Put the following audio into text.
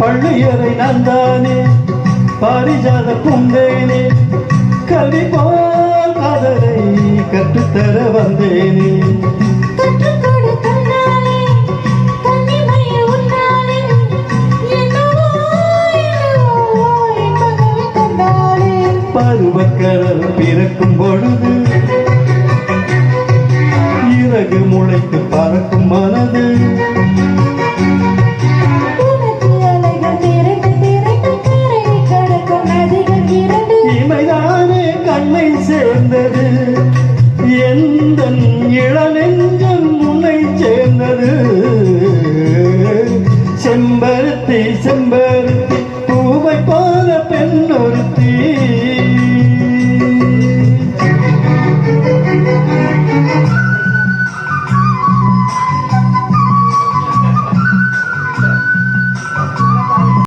பள்ளியறை நான் தானே பாரிஜாத பூந்தேனே கல்வி போல் காதலை கற்றுத்தர வந்தேனே பருவக்கடல் பிறக்கும் பொழுது இறகு முளைத்து பறக்கும் மனது இமைதானே கண்ணை சேர்ந்தது எந்த இளநெஞ்சம் முன்னை சேர்ந்தது செம்பருத்தி செம்பருத்தி